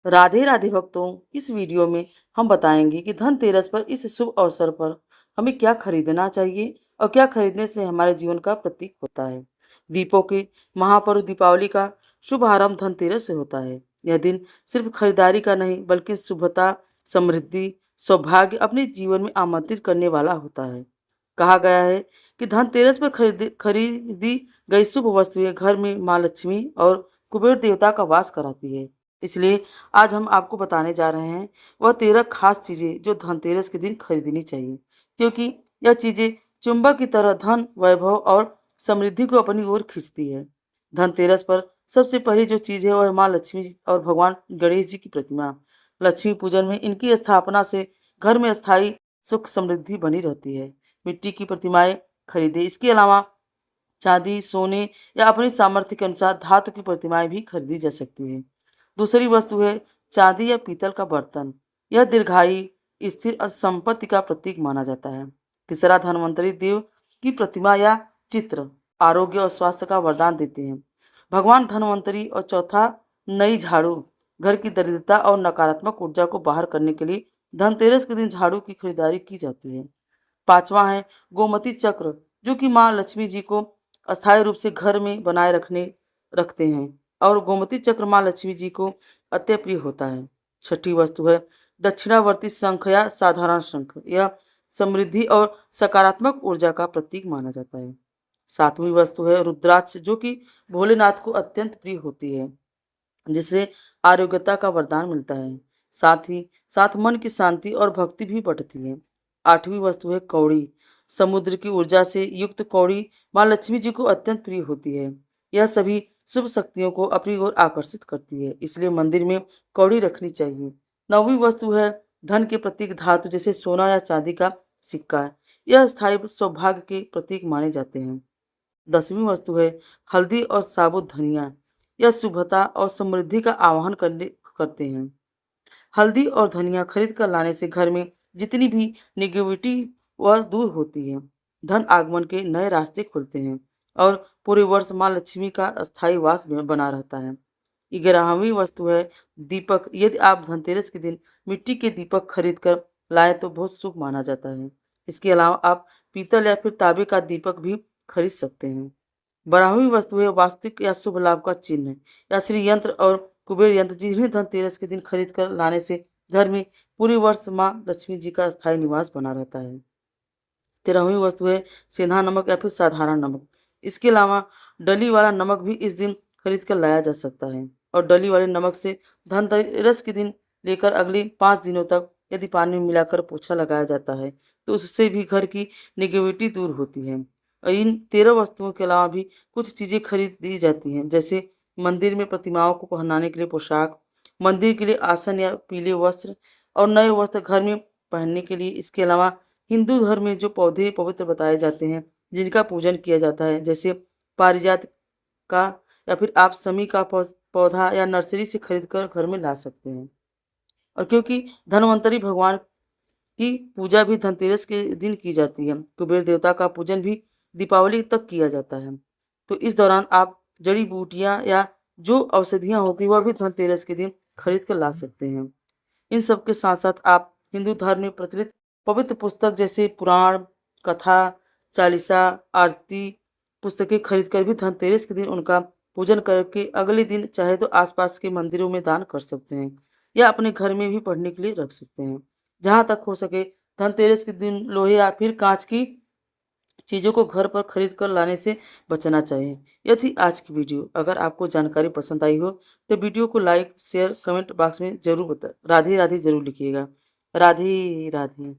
राधे राधे भक्तों, इस वीडियो में हम बताएंगे कि धनतेरस पर इस शुभ अवसर पर हमें क्या खरीदना चाहिए और क्या खरीदने से हमारे जीवन का प्रतीक होता है। दीपों के महापर्व दीपावली का शुभारंभ धनतेरस से होता है। यह दिन सिर्फ खरीदारी का नहीं बल्कि शुभता, समृद्धि, सौभाग्य अपने जीवन में आमंत्रित करने वाला होता है। कहा गया है कि धनतेरस पर खरीदी गई शुभ वस्तुएं घर में माँ लक्ष्मी और कुबेर देवता का वास कराती है। इसलिए आज हम आपको बताने जा रहे हैं वह 13 खास चीज़ें जो धनतेरस के दिन खरीदनी चाहिए, क्योंकि यह चीज़ें चुंबक की तरह धन, वैभव और समृद्धि को अपनी ओर खींचती है। धनतेरस पर सबसे पहली जो चीज़ है वह है माँ लक्ष्मी और भगवान गणेश जी की प्रतिमा। लक्ष्मी पूजन में इनकी स्थापना से घर में स्थायी सुख समृद्धि बनी रहती है। मिट्टी की प्रतिमाएं खरीदें। इसके अलावा चांदी, सोने या अपनी सामर्थ्य के अनुसार धातु की प्रतिमाएं भी खरीदी जा सकती है। दूसरी वस्तु है चांदी या पीतल का बर्तन। यह दीर्घायु, स्थिर और संपत्ति का प्रतीक माना जाता है। तीसरा, धन्वंतरि देव की प्रतिमा या चित्र आरोग्य और स्वास्थ्य का वरदान देते हैं। भगवान धन्वंतरि। और चौथा, नई झाड़ू, घर की दरिद्रता और नकारात्मक ऊर्जा को बाहर करने के लिए धनतेरस के दिन झाड़ू की खरीदारी की जाती है। पांचवा है गोमती चक्र, जो कि माँ लक्ष्मी जी को अस्थायी रूप से घर में बनाए रखते हैं और गोमती चक्र माँ लक्ष्मी जी को अत्यंत प्रिय होता है। छठी वस्तु है दक्षिणावर्ती शंख या साधारण शंख। यह समृद्धि और सकारात्मक ऊर्जा का प्रतीक माना जाता है। सातवीं वस्तु है रुद्राक्ष, जो कि भोलेनाथ को अत्यंत प्रिय होती है, जिससे आरोग्यता का वरदान मिलता है। साथ ही साथ मन की शांति और भक्ति भी बढ़ती है। आठवीं वस्तु है कौड़ी। समुद्र की ऊर्जा से युक्त कौड़ी माँ लक्ष्मी जी को अत्यंत प्रिय होती है। यह सभी शुभ शक्तियों को अपनी ओर आकर्षित करती है, इसलिए मंदिर में कौड़ी रखनी चाहिए। नौवीं वस्तु है धन के प्रतीक धातु, जैसे सोना या चांदी का सिक्का। यह स्थायी सौभाग्य के प्रतीक माने जाते हैं। 10वीं वस्तु है हल्दी और साबुत धनिया। यह शुभता और समृद्धि का आह्वान करते हैं। हल्दी और धनिया खरीद कर लाने से घर में जितनी भी निगेटिविटी वह दूर होती है। धन आगमन के नए रास्ते खुलते हैं और पूरे वर्ष माँ लक्ष्मी का अस्थायी वास बना रहता है। 11वीं वस्तु है दीपक। यदि आप धनतेरस के दिन मिट्टी के दीपक खरीद कर लाएं तो बहुत शुभ माना जाता है। इसके अलावा आप पीतल या फिर तांबे का दीपक भी खरीद सकते हैं। 12वीं वस्तु है वास्तविक या शुभ लाभ का चिन्ह या श्री यंत्र और कुबेर यंत्र, जिन्हें धनतेरस के दिन खरीद कर लाने से घर में पूरे वर्ष माँ लक्ष्मी जी का स्थायी निवास बना रहता है। 13वीं वस्तु है सेंधा नमक या फिर साधारण नमक। इसके अलावा डली वाला नमक भी इस दिन खरीद कर लाया जा सकता है और डली वाले नमक से धनतेरस के दिन लेकर अगले 5 दिनों तक यदि पानी में मिलाकर पोछा लगाया जाता है तो उससे भी घर की नेगेटिविटी दूर होती है। और इन 13 वस्तुओं के अलावा भी कुछ चीज़ें खरीद दी जाती हैं, जैसे मंदिर में प्रतिमाओं को पहनाने के लिए पोशाक, मंदिर के लिए आसन या पीले वस्त्र और नए वस्त्र घर में पहनने के लिए। इसके अलावा हिंदू धर्म में जो पौधे पवित्र बताए जाते हैं जिनका पूजन किया जाता है, जैसे पारिजात का या फिर आप समी का पौधा या नर्सरी से खरीद कर घर में ला सकते हैं। और क्योंकि धन्वंतरि भगवान की पूजा भी धनतेरस के दिन की जाती है, कुबेर देवता का पूजन भी दीपावली तक किया जाता है। तो इस दौरान आप जड़ी बूटियां या जो औषधियां होगी वह भी धनतेरस के दिन खरीद कर ला सकते हैं। इन सब के साथ साथ आप हिंदू धर्म में प्रचलित पवित्र पुस्तक जैसे पुराण, कथा, चालीसा, आरती पुस्तकें खरीद कर भी धनतेरस के दिन उनका पूजन करके अगले दिन चाहे तो आसपास के मंदिरों में दान कर सकते हैं या अपने घर में भी पढ़ने के लिए रख सकते हैं। जहाँ तक हो सके धनतेरस के दिन लोहे या फिर कांच की चीज़ों को घर पर खरीद कर लाने से बचना चाहिए। यह थी आज की वीडियो। अगर आपको जानकारी पसंद आई हो तो वीडियो को लाइक, शेयर, कमेंट बॉक्स में जरूर राधे राधे जरूर लिखिएगा। राधे राधे।